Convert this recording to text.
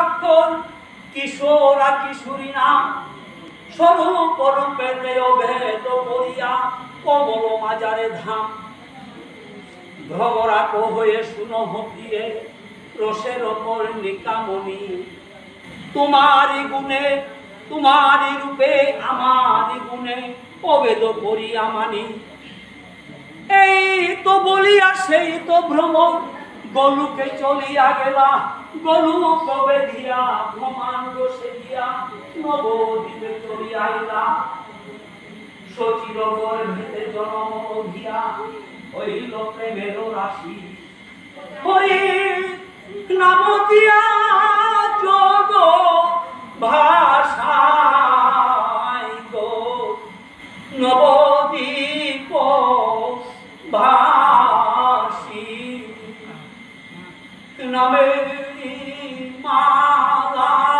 স্বাক্ষর কিশোর আর কিশোরী নাম স্বরূপ রূপেতে অভেদ করিয়া কমল মাজারে ধাম ভ্রমরাক হয়ে শুনো প্রিয়ে রসের ওপর নিকামনি তোমারই গুণে তোমারই রূপে আমারই গুণে অভেদ করিয়া মানি এই তো বলিয়া সেই তো ভ্রমণ গলুকে চলিয়া গেলা গলু কবে দিয়া ব্রহ্মাণ্ড সেদিয়া নবদ্বীপে চলিয়া আইলা সচির গর্ভেতে জন্ম দিয়া হইল প্রেমের রাশি হরি নাম দিয়া যোগ ভাষায় গো নবদ্বীপ ভাসি নামেরি মালা